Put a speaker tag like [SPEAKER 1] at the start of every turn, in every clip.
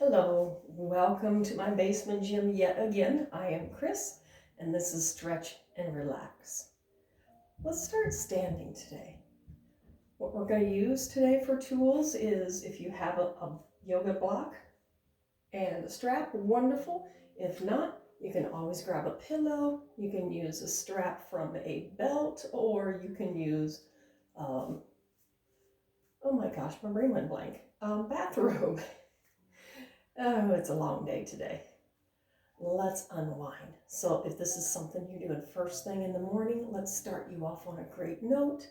[SPEAKER 1] Hello, welcome to my basement gym yet again. I am Chris, and this is Stretch and Relax. Let's start standing today. What we're going to use today for tools is if you have a yoga block and a strap, wonderful. If not, you can always grab a pillow. You can use a strap from a belt, or you can use, oh my gosh, my brain went blank, bathrobe. Oh, it's a long day today. Let's unwind. So if this is something you're doing first thing in the morning, let's start you off on a great note.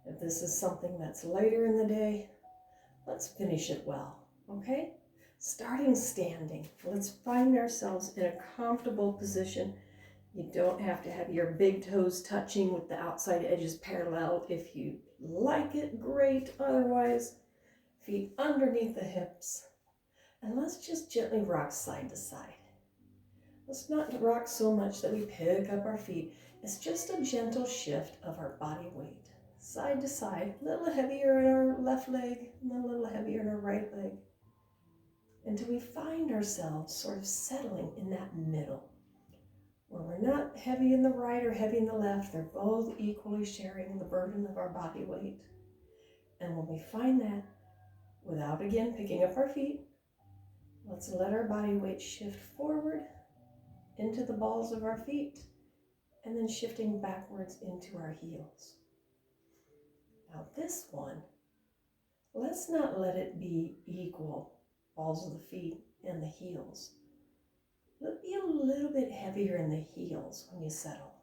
[SPEAKER 1] If this is something that's later in the day, let's finish it well, okay? Starting standing, let's find ourselves in a comfortable position. You don't have to have your big toes touching with the outside edges parallel. If you like it, great. Otherwise, feet underneath the hips. And let's just gently rock side to side. Let's not rock so much that we pick up our feet. It's just a gentle shift of our body weight. Side to side, a little heavier in our left leg, and a little heavier in our right leg. Until we find ourselves sort of settling in that middle, where we're not heavy in the right or heavy in the left. They're both equally sharing the burden of our body weight. And when we find that, without again picking up our feet, let's let our body weight shift forward into the balls of our feet, and then shifting backwards into our heels. Now this one, let's not let it be equal, balls of the feet and the heels. Let it be a little bit heavier in the heels when you settle.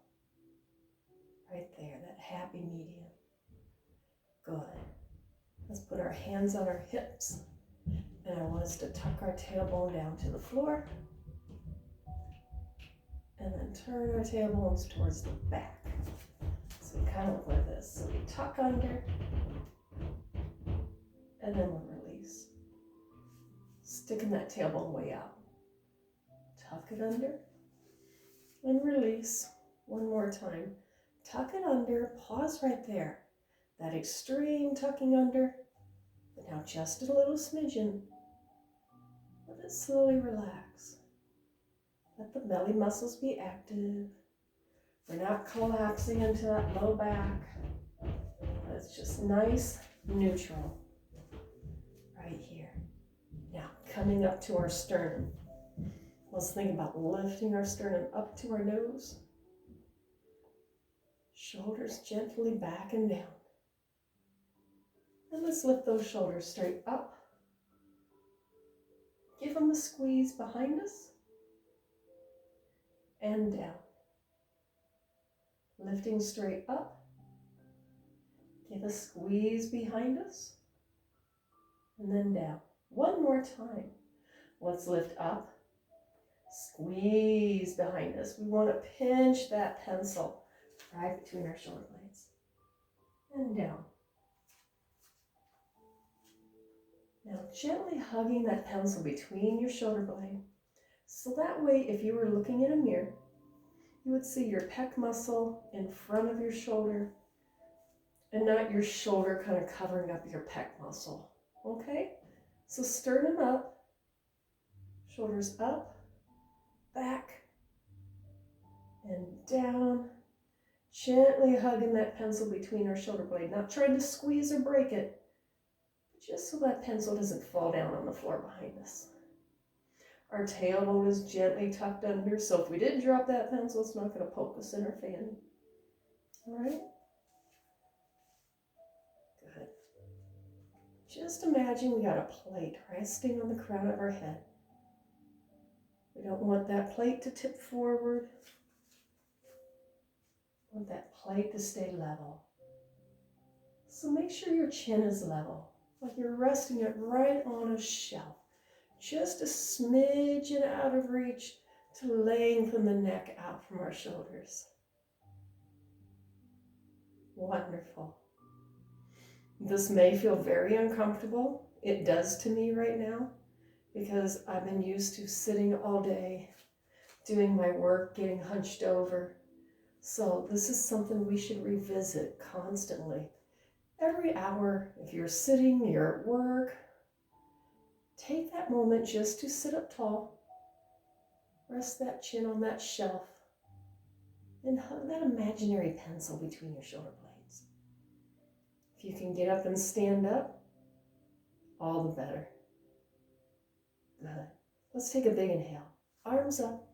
[SPEAKER 1] Right there, that happy medium. Good. Let's put our hands on our hips, and I want us to tuck our tailbone down to the floor, and then turn our tailbones towards the back. So we kind of look like this. So we tuck under, and then we'll release. Sticking that tailbone way out. Tuck it under, and release. One more time. Tuck it under, pause right there. That extreme tucking under, but now just a little smidgen. Let it slowly relax. Let the belly muscles be active. We're not collapsing into that low back. It's just nice, neutral. Right here. Now, coming up to our sternum. Let's think about lifting our sternum up to our nose. Shoulders gently back and down. And let's lift those shoulders straight up. Give them a squeeze behind us and down. Lifting straight up. Give a squeeze behind us and then down. One more time. Let's lift up. Squeeze behind us. We want to pinch that pencil right between our shoulder blades and down. Now gently hugging that pencil between your shoulder blade. So that way, if you were looking in a mirror, you would see your pec muscle in front of your shoulder and not your shoulder kind of covering up your pec muscle. Okay? So sternum up, shoulders up, back, and down. Gently hugging that pencil between our shoulder blade. Not trying to squeeze or break it, but just so that pencil doesn't fall down on the floor behind us. Our tailbone is gently tucked under, so if we did drop that pencil, it's not going to poke us in our fanny. All right? Good. Just imagine we got a plate resting on the crown of our head. We don't want that plate to tip forward. We want that plate to stay level. So make sure your chin is level, like you're resting it right on a shelf. Just a smidgen out of reach to lengthen the neck out from our shoulders. Wonderful. This may feel very uncomfortable. It does to me right now because I've been used to sitting all day, doing my work, getting hunched over. So this is something we should revisit constantly. Every hour, if you're sitting, you're at work, take that moment just to sit up tall. Rest that chin on that shelf and hug that imaginary pencil between your shoulder blades. If you can get up and stand up, all the better. Good. Let's take a big inhale. Arms up.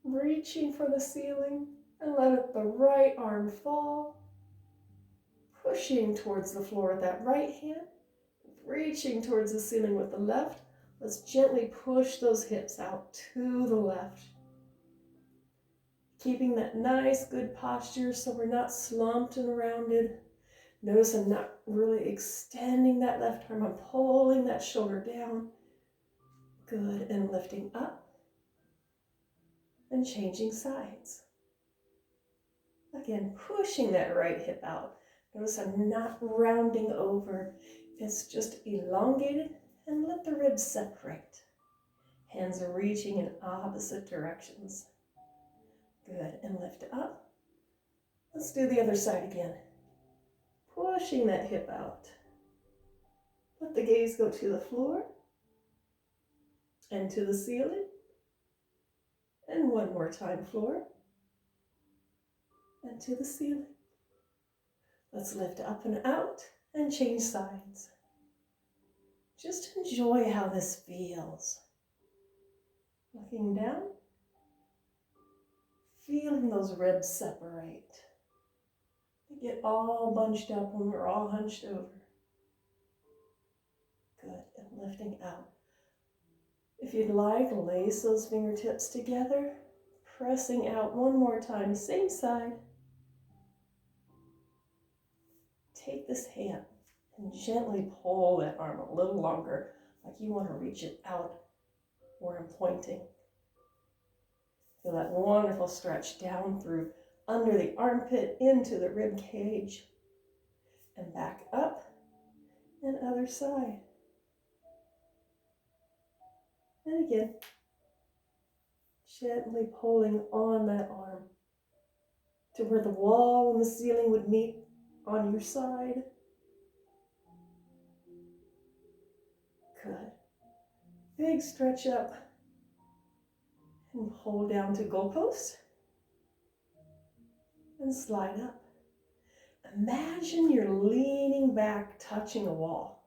[SPEAKER 1] Reaching for the ceiling and let the right arm fall. Pushing towards the floor with that right hand. Reaching towards the ceiling with the left. Let's gently push those hips out to the left. Keeping that nice, good posture so we're not slumped and rounded. Notice I'm not really extending that left arm. I'm pulling that shoulder down. Good, and lifting up. And changing sides. Again, pushing that right hip out. Notice I'm not rounding over. It's just elongated, and let the ribs separate. Hands are reaching in opposite directions. Good, and lift up. Let's do the other side again. Pushing that hip out. Let the gaze go to the floor and to the ceiling. And one more time, floor and to the ceiling. Let's lift up and out and change sides. Just enjoy how this feels. Looking down, feeling those ribs separate. They get all bunched up when we're all hunched over. Good, and lifting out. If you'd like, lace those fingertips together, pressing out one more time, same side. Take this hand and gently pull that arm a little longer, like you want to reach it out where I'm pointing. Feel that wonderful stretch down through under the armpit into the rib cage and back up and other side. And again, gently pulling on that arm to where the wall and the ceiling would meet on your side. Good. Big stretch up and pull down to goalpost and slide up. Imagine you're leaning back, touching a wall.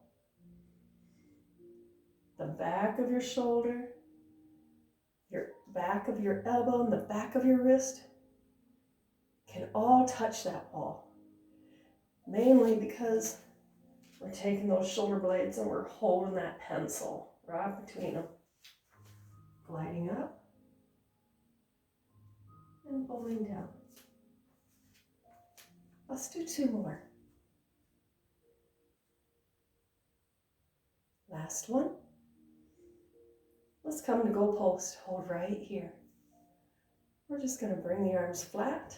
[SPEAKER 1] The back of your shoulder, your back of your elbow, and the back of your wrist can all touch that wall. Mainly because we're taking those shoulder blades and we're holding that pencil right between them. Gliding up and pulling down. Let's do two more. Last one. Let's come to goalpost. Hold right here. We're just going to bring the arms flat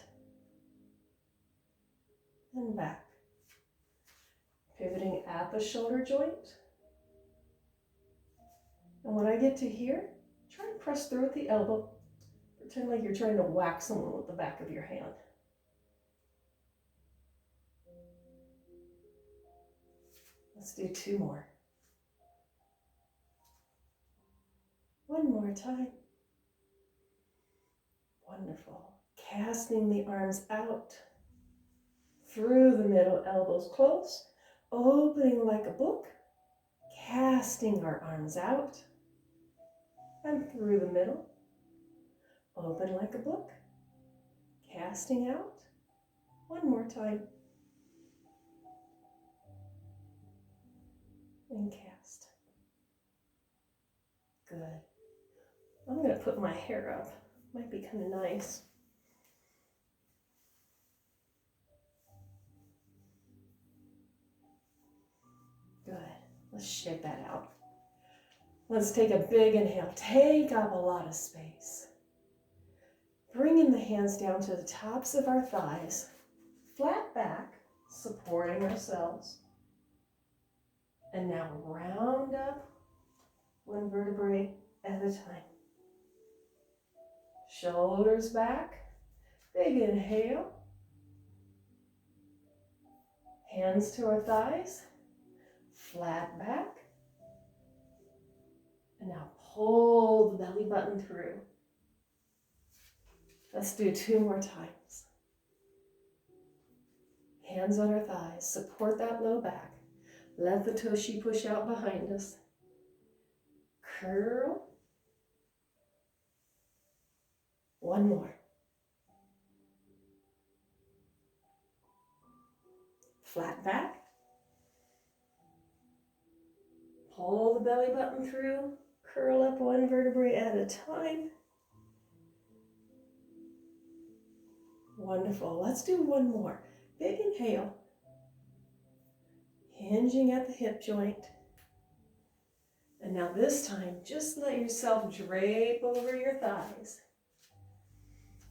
[SPEAKER 1] and back. Pivoting at the shoulder joint. And when I get to here, try to press through at the elbow. Pretend like you're trying to whack someone with the back of your hand. Let's do two more. One more time. Wonderful. Casting the arms out through the middle, elbows close, opening like a book, casting our arms out and through the middle, open like a book, casting out. One more time. And cast. Good. I'm going to put my hair up. Might be kind of nice. Good. Let's shake that out. Let's take a big inhale. Take up a lot of space. Bringing the hands down to the tops of our thighs. Flat back, supporting ourselves. And now round up one vertebrae at a time. Shoulders back. Big inhale. Hands to our thighs. Flat back. And now pull the belly button through. Let's do 2 more times. Hands on our thighs, support that low back. Let the tushy push out behind us. Curl. 1 more. Flat back. Pull the belly button through. Curl up 1 vertebrae at a time. Wonderful. Let's do 1 more. Big inhale. Hinging at the hip joint. And now this time, just let yourself drape over your thighs.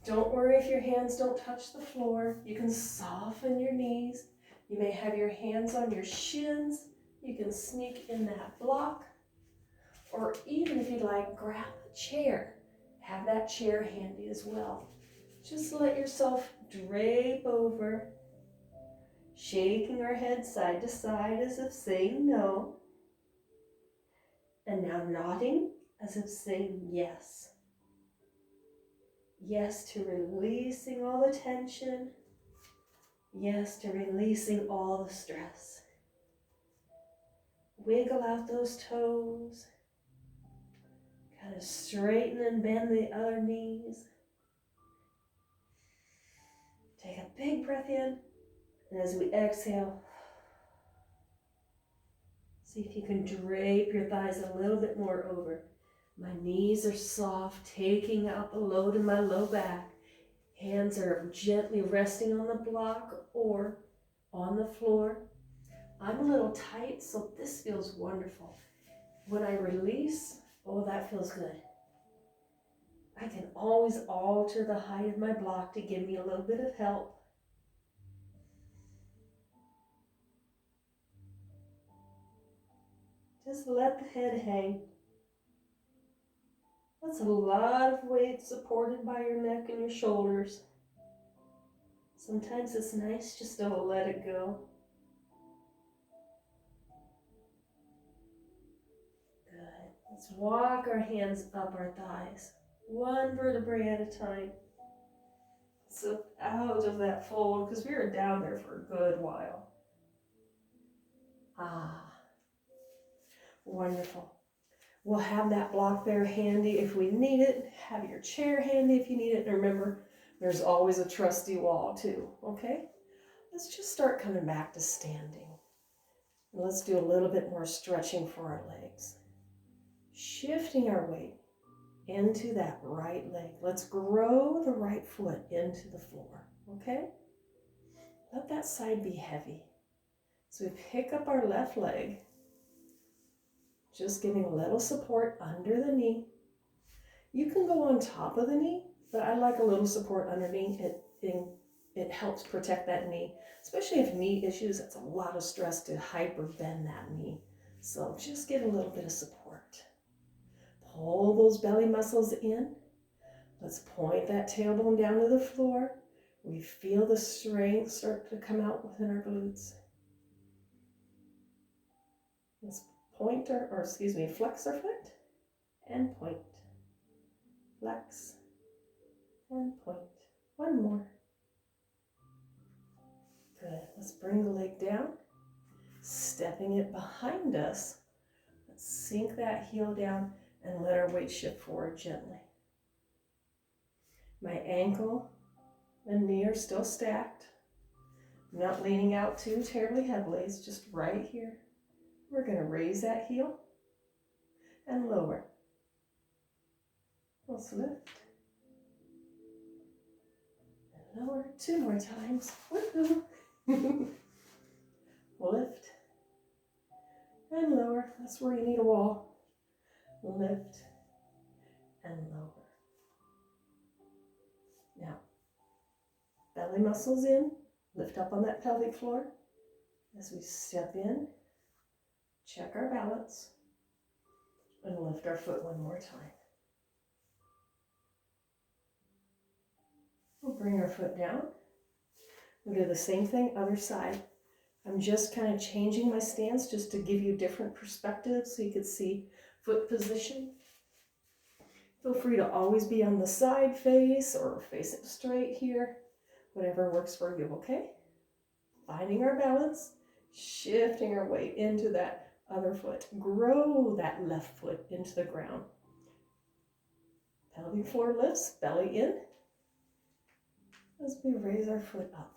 [SPEAKER 1] Don't worry if your hands don't touch the floor. You can soften your knees. You may have your hands on your shins. You can sneak in that block. Or even if you like, grab a chair. Have that chair handy as well. Just let yourself drape over, shaking our head side to side as if saying no. And now nodding as if saying yes. Yes to releasing all the tension. Yes to releasing all the stress. Wiggle out those toes. Kind of straighten and bend the other knees. Take a big breath in. And as we exhale, see if you can drape your thighs a little bit more over. My knees are soft, taking out the load in my low back. Hands are gently resting on the block or on the floor. I'm a little tight, so this feels wonderful. When I release, oh, that feels good. I can always alter the height of my block to give me a little bit of help. Just let the head hang. That's a lot of weight supported by your neck and your shoulders. Sometimes it's nice just to let it go. Good. Let's walk our hands up our thighs, 1 vertebrae at a time. So out of that fold, because we were down there for a good while. Wonderful. We'll have that block there handy if we need it. Have your chair handy if you need it. And remember, there's always a trusty wall too, okay? Let's just start coming back to standing. And let's do a little bit more stretching for our legs. Shifting our weight into that right leg. Let's grow the right foot into the floor, okay? Let that side be heavy. So we pick up our left leg, just giving a little support under the knee. You can go on top of the knee, but I like a little support underneath. It helps protect that knee, especially if knee issues. That's a lot of stress to hyper bend that knee. So just get a little bit of support. Pull those belly muscles in. Let's point that tailbone down to the floor. We feel the strength start to come out within our glutes. Let's flex our foot and point. Flex and point. 1 more. Good. Let's bring the leg down, stepping it behind us. Let's sink that heel down and let our weight shift forward gently. My ankle and knee are still stacked. I'm not leaning out too terribly heavily. It's just right here. We're going to raise that heel and lower. Let's lift and lower. 2 more times. Woohoo! Lift and lower. That's where you need a wall. Lift and lower. Now, belly muscles in. Lift up on that pelvic floor. As we step in, check our balance, and lift our foot 1 more time. We'll bring our foot down. We'll do the same thing, other side. I'm just kind of changing my stance just to give you different perspectives so you can see foot position. Feel free to always be on the side face or facing straight here, whatever works for you, okay? Finding our balance, shifting our weight into that other foot. Grow that left foot into the ground. Pelvic floor lifts, belly in, as we raise our foot up.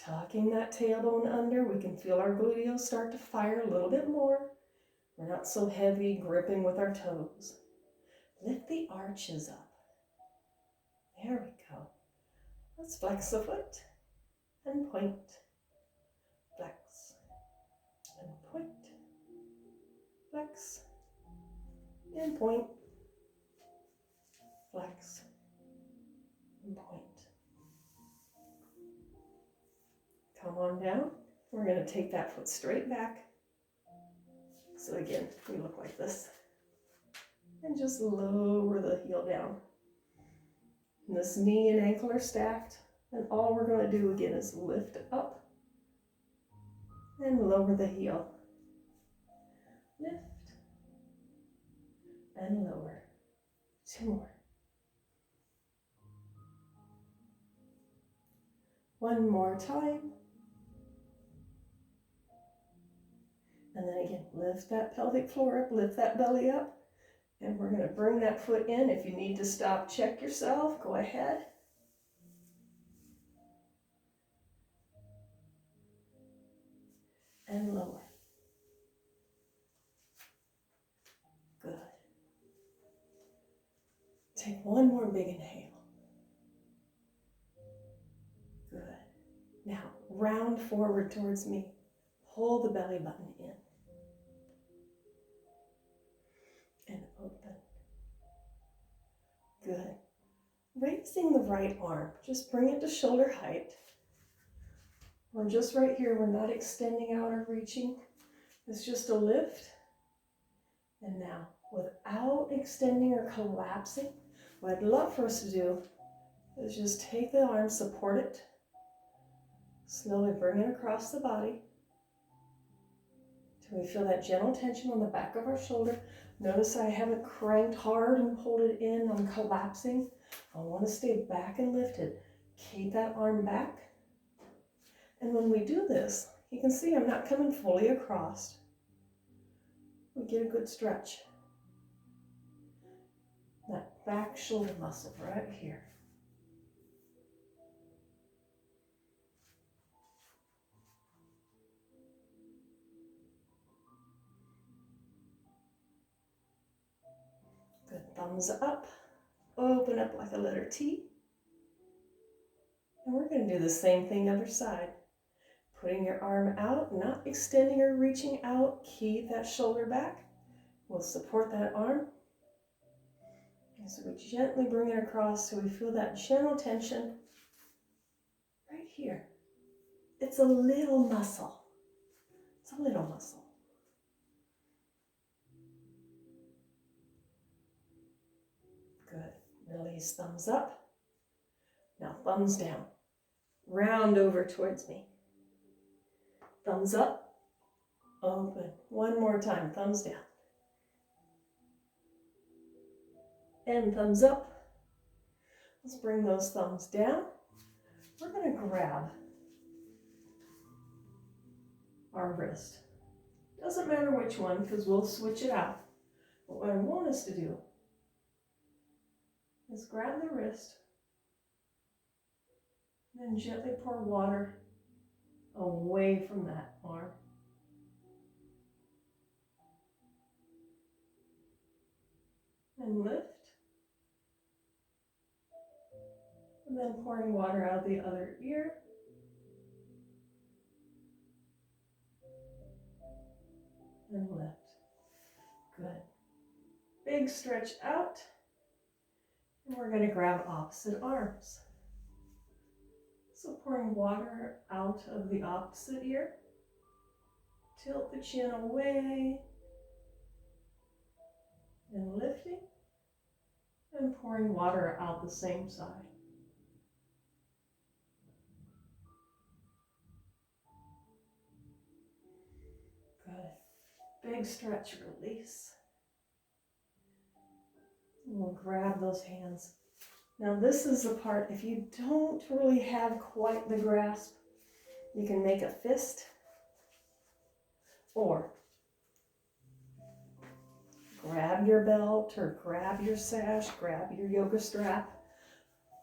[SPEAKER 1] Tucking that tailbone under, we can feel our gluteals start to fire a little bit more. We're not so heavy, gripping with our toes. Lift the arches up. There we go. Let's flex the foot and point. Flex and point. Flex and point. Flex and point. Come on down. We're going to take that foot straight back. So again, we look like this. And just lower the heel down. And this knee and ankle are stacked. And all we're going to do again is lift up and lower the heel. Lift and lower. 2 more. 1 more time. And then again, lift that pelvic floor up, lift that belly up. And we're going to bring that foot in. If you need to stop, check yourself. Go ahead. And lower. Good. Take 1 more big inhale. Good. Now, round forward towards me. Pull the belly button in. And open. Good. Raising the right arm. Just bring it to shoulder height. We're just right here. We're not extending out or reaching. It's just a lift. And now, without extending or collapsing, what I'd love for us to do is just take the arm, support it. Slowly bring it across the body. Till we feel that gentle tension on the back of our shoulder. Notice I haven't cranked hard and pulled it in. I'm collapsing. I want to stay back and lifted. Keep that arm back. And when we do this, you can see I'm not coming fully across. We get a good stretch. That back shoulder muscle right here. Good. Thumbs up. Open up like a letter T. And we're going to do the same thing other side. Putting your arm out, not extending or reaching out. Keep that shoulder back. We'll support that arm. And so we gently bring it across so we feel that gentle tension right here. It's a little muscle. It's a little muscle. Good. Release, thumbs up. Now thumbs down. Round over towards me. Thumbs up. Open. 1 more time. Thumbs down. And thumbs up. Let's bring those thumbs down. We're going to grab our wrist. Doesn't matter which one because we'll switch it out. But what I want us to do is grab the wrist and then gently pour water away from that arm. And lift. And then pouring water out the other ear. And lift. Good. Big stretch out. And we're going to grab opposite arms. So pouring water out of the opposite ear. Tilt the chin away. And lifting. And pouring water out the same side. Big stretch, release. And we'll grab those hands. Now this is the part, if you don't really have quite the grasp, you can make a fist, or grab your belt, or grab your sash, grab your yoga strap.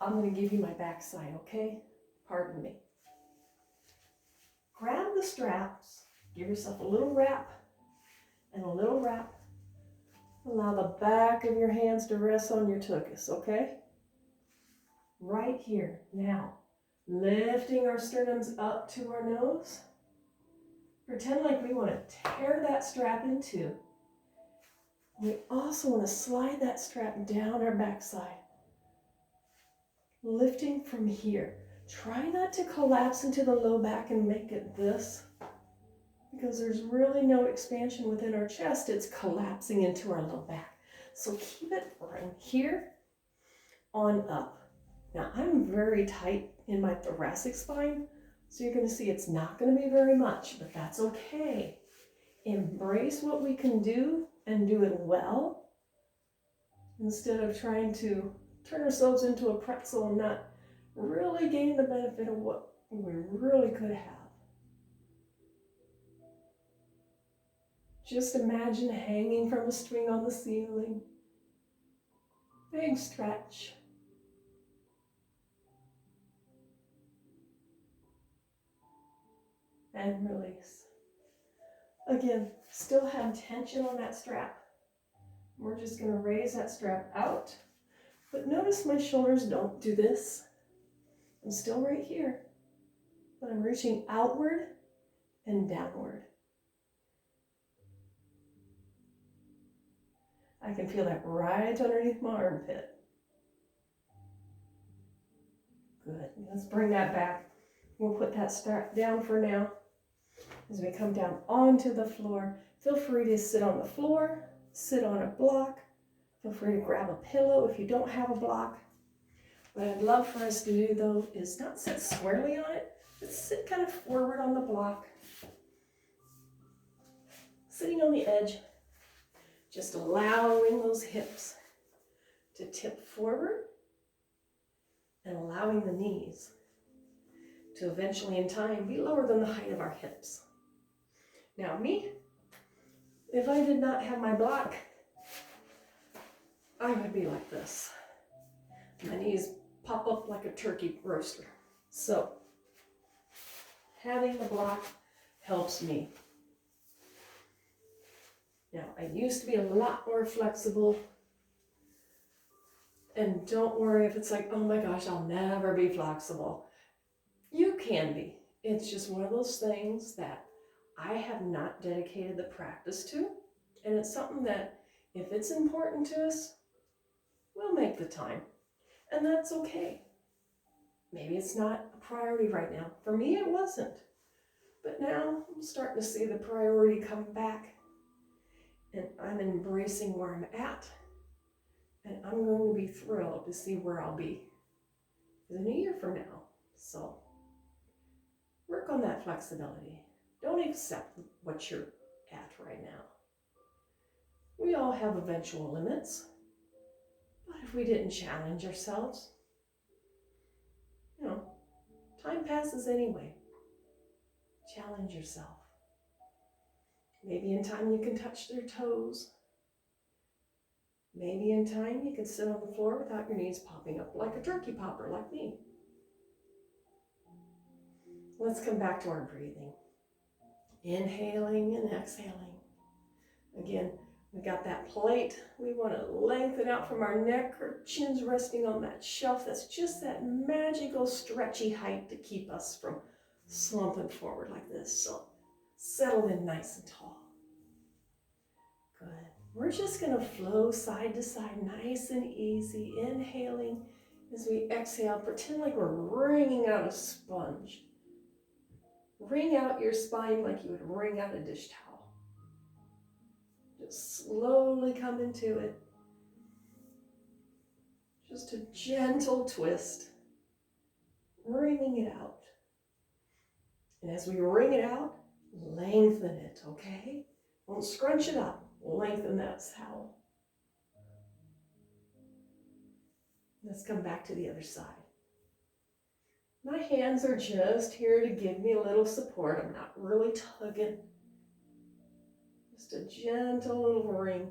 [SPEAKER 1] I'm going to give you my backside, okay? Pardon me. Grab the straps, give yourself a little wrap, and a little wrap. Allow the back of your hands to rest on your tuchus, okay? Right here, now, lifting our sternums up to our nose. Pretend like we want to tear that strap in two. We also want to slide that strap down our backside. Lifting from here. Try not to collapse into the low back and make it this, because there's really no expansion within our chest. It's collapsing into our low back. So keep it from here on up. Now I'm very tight in my thoracic spine, so you're going to see it's not going to be very much, but that's okay. Embrace what we can do and do it well, instead of trying to turn ourselves into a pretzel and not really gain the benefit of what we really could have. Just imagine hanging from a string on the ceiling. Big stretch. And release. Again, still have tension on that strap. We're just going to raise that strap out. But notice my shoulders don't do this. I'm still right here, but I'm reaching outward and downward. I can feel that right underneath my armpit. Good. Let's bring that back. We'll put that strap down for now. As we come down onto the floor, feel free to sit on the floor, sit on a block. Feel free to grab a pillow if you don't have a block. What I'd love for us to do, though, is not sit squarely on it, but sit kind of forward on the block. Sitting on the edge, just allowing those hips to tip forward and allowing the knees to eventually in time be lower than the height of our hips. Now me, if I did not have my block, I would be like this. My knees pop up like a turkey roaster. So having the block helps me. Now, I used to be a lot more flexible, and don't worry if it's like, oh my gosh, I'll never be flexible. You can be. It's just one of those things that I have not dedicated the practice to, and it's something that if it's important to us, we'll make the time, and that's okay. Maybe it's not a priority right now. For me, it wasn't, but now I'm starting to see the priority come back. And I'm embracing where I'm at, and I'm going to be thrilled to see where I'll be in a year from now. So work on that flexibility. Don't accept what you're at right now. We all have eventual limits, but if we didn't challenge ourselves, time passes anyway. Challenge yourself. Maybe in time you can touch their toes. Maybe in time you can sit on the floor without your knees popping up like a turkey popper, like me. Let's come back to our breathing. Inhaling and exhaling. Again, we got that plate. We want to lengthen out from our neck. Our chin's resting on that shelf. That's just that magical stretchy height to keep us from slumping forward like this. So settle in nice and tall. Good. We're just going to flow side to side, nice and easy. Inhaling as we exhale. Pretend like we're wringing out a sponge. Wring out your spine like you would wring out a dish towel. Just slowly come into it. Just a gentle twist. Wringing it out. And as we wring it out, lengthen it, okay? Don't scrunch it up. Lengthen that towel. Let's come back to the other side. My hands are just here to give me a little support. I'm not really tugging. Just a gentle little wring.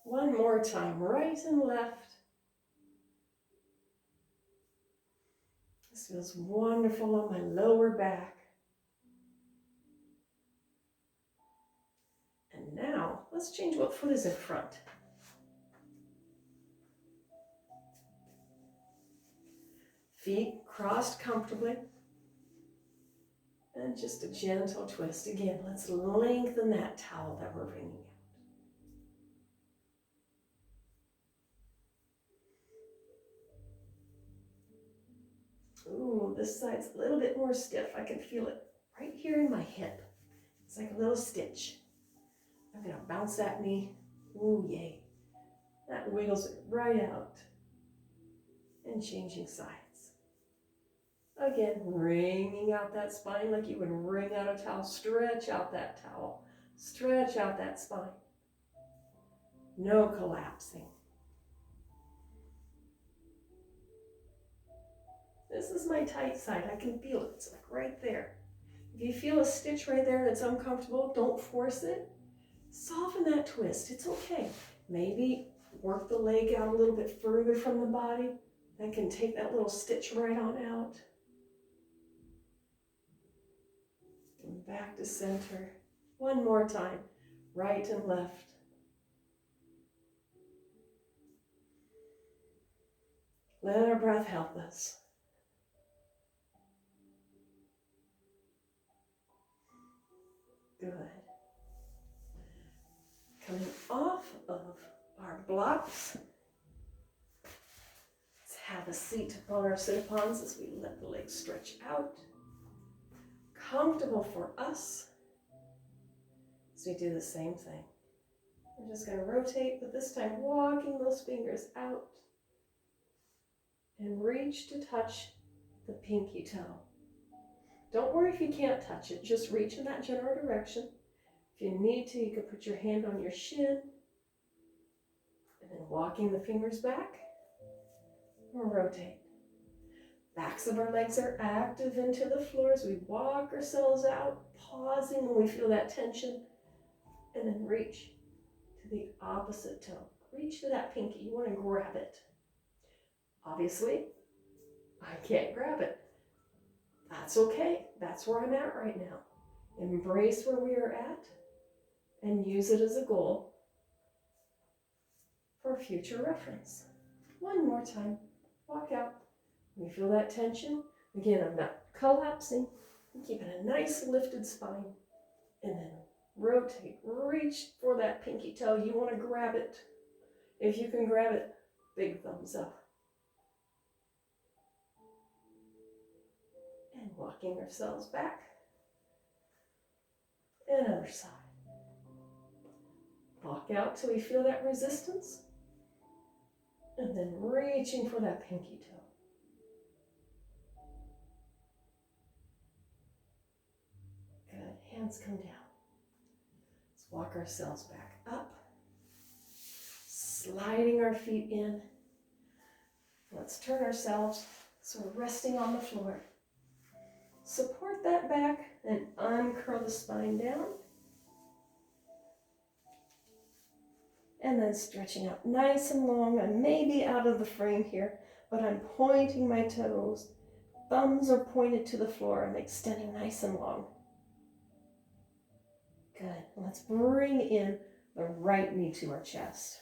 [SPEAKER 1] One more time, right and left. This feels wonderful on my lower back. And now, let's change what foot is in front. Feet crossed comfortably. And just a gentle twist. Again, let's lengthen that towel that we're wringing out. Ooh, this side's a little bit more stiff. I can feel it right here in my hip. It's like a little stitch. I'm gonna bounce that knee. Ooh, yay. That wiggles it right out. And changing sides. Again, wringing out that spine like you would wring out a towel. Stretch out that towel. Stretch out that spine. No collapsing. This is my tight side. I can feel it. It's like right there. If you feel a stitch right there that's uncomfortable, don't force it. Soften that twist. It's okay. Maybe work the leg out a little bit further from the body. That can take that little stitch right on out. And back to center. One more time. Right and left. Let our breath help us. Good. Coming off of our blocks. Let's have a seat upon our sit-upons as we let the legs stretch out. Comfortable for us. As we do the same thing. We're just going to rotate, but this time walking those fingers out. And reach to touch the pinky toe. Don't worry if you can't touch it. Just reach in that general direction. If you need to, you can put your hand on your shin. And then walking the fingers back. And rotate. Backs of our legs are active into the floor as we walk ourselves out. Pausing when we feel that tension. And then reach to the opposite toe. Reach to that pinky. You want to grab it. Obviously, I can't grab it. That's okay. That's where I'm at right now. Embrace where we are at and use it as a goal for future reference. One more time. Walk out. When you feel that tension, again, I'm not collapsing. I'm keeping a nice lifted spine. And then rotate. Reach for that pinky toe. You want to grab it. If you can grab it, big thumbs up. And walking ourselves back. And other side. Walk out till we feel that resistance. And then reaching for that pinky toe. Good. Hands come down. Let's walk ourselves back up. Sliding our feet in. Let's turn ourselves so we're resting on the floor. Support that back and uncurl the spine down. And then stretching out nice and long. I may be out of the frame here, but I'm pointing my toes. Thumbs are pointed to the floor. I'm extending nice and long. Good. Let's bring in the right knee to our chest.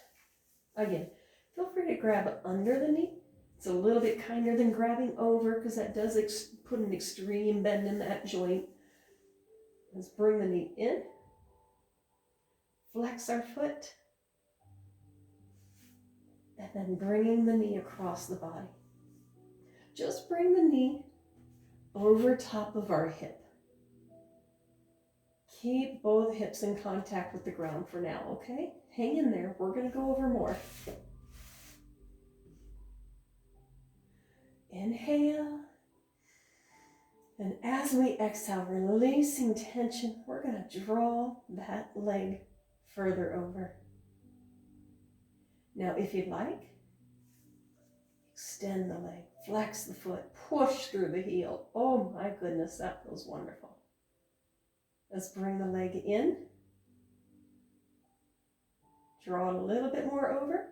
[SPEAKER 1] Again, feel free to grab under the knee. It's a little bit kinder than grabbing over because that does put an extreme bend in that joint. Let's bring the knee in. Flex our foot. And then bringing the knee across the body. Just bring the knee over top of our hip. Keep both hips in contact with the ground for now, okay? Hang in there. We're going to go over more. Inhale. And as we exhale, releasing tension, we're going to draw that leg further over. Now, if you'd like, extend the leg, flex the foot, push through the heel. Oh my goodness, that feels wonderful. Let's bring the leg in. Draw it a little bit more over.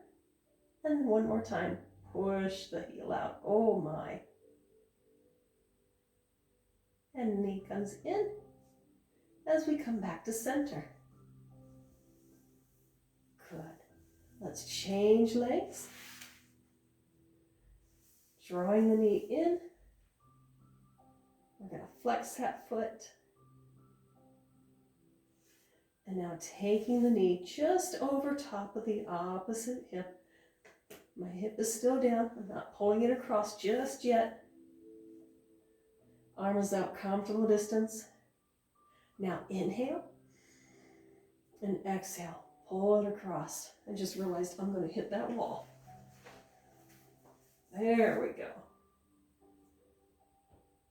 [SPEAKER 1] And then one more time, push the heel out. Oh my. And knee comes in as we come back to center. Good. Let's change legs. Drawing the knee in. We're going to flex that foot. And now taking the knee just over top of the opposite hip. My hip is still down. I'm not pulling it across just yet. Arm is out, comfortable distance. Now inhale and exhale. Pull it across. I just realized I'm going to hit that wall. There we go.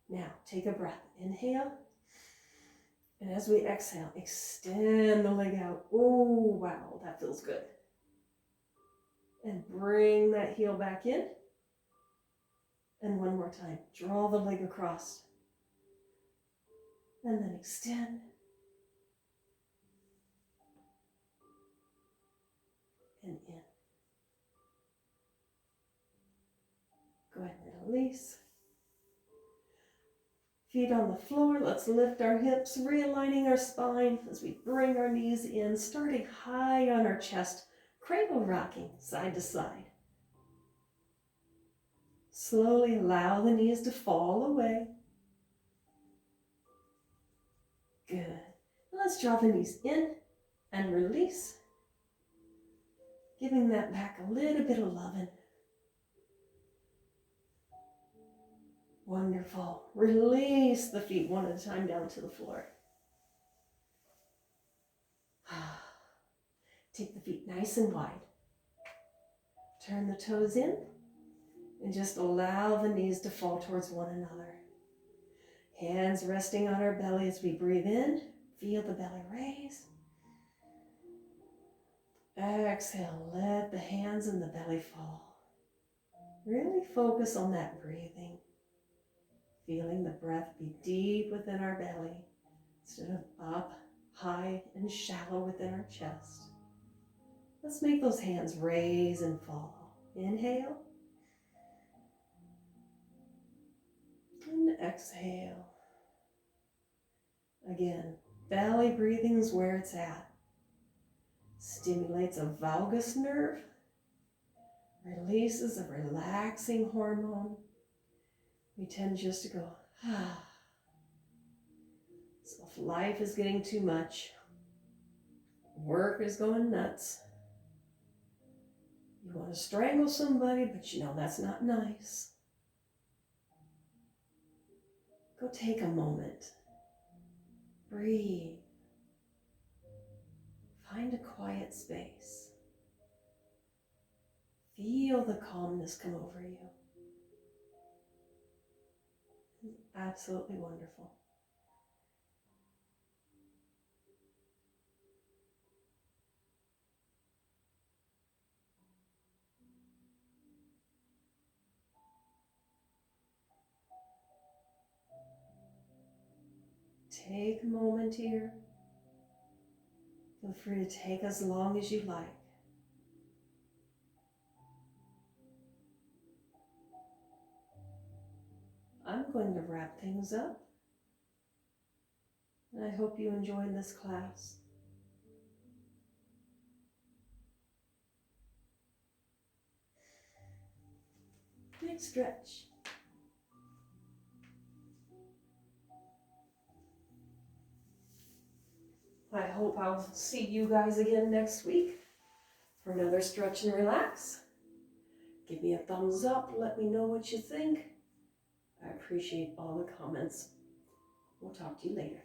[SPEAKER 1] Now take a breath. Inhale. And as we exhale, extend the leg out. Oh, wow, that feels good. And bring that heel back in. And one more time. Draw the leg across. And then extend. And in. Go ahead and release. Feet on the floor. Let's lift our hips, realigning our spine as we bring our knees in, starting high on our chest, cradle rocking side to side. Slowly allow the knees to fall away. Good. Let's draw the knees in and release, giving that back a little bit of loving. Wonderful. Release the feet one at a time down to the floor. Take the feet nice and wide. Turn the toes in and just allow the knees to fall towards one another. Hands resting on our belly as we breathe in. Feel the belly raise. Exhale, let the hands and the belly fall. Really focus on that breathing. Feeling the breath be deep within our belly instead of up, high, and shallow within our chest. Let's make those hands raise and fall. Inhale. And exhale. Again, belly breathing is where it's at. Stimulates a valgus nerve. Releases a relaxing hormone. We tend just to go, ah. So if life is getting too much, work is going nuts, you want to strangle somebody, but you know that's not nice. Go take a moment. Breathe. Find a quiet space. Feel the calmness come over you. It's absolutely wonderful. Take a moment here. Feel free to take as long as you like. I'm going to wrap things up. And I hope you enjoyed this class. Next stretch. I hope I'll see you guys again next week for another stretch and relax. Give me a thumbs up. Let me know what you think. I appreciate all the comments. We'll talk to you later.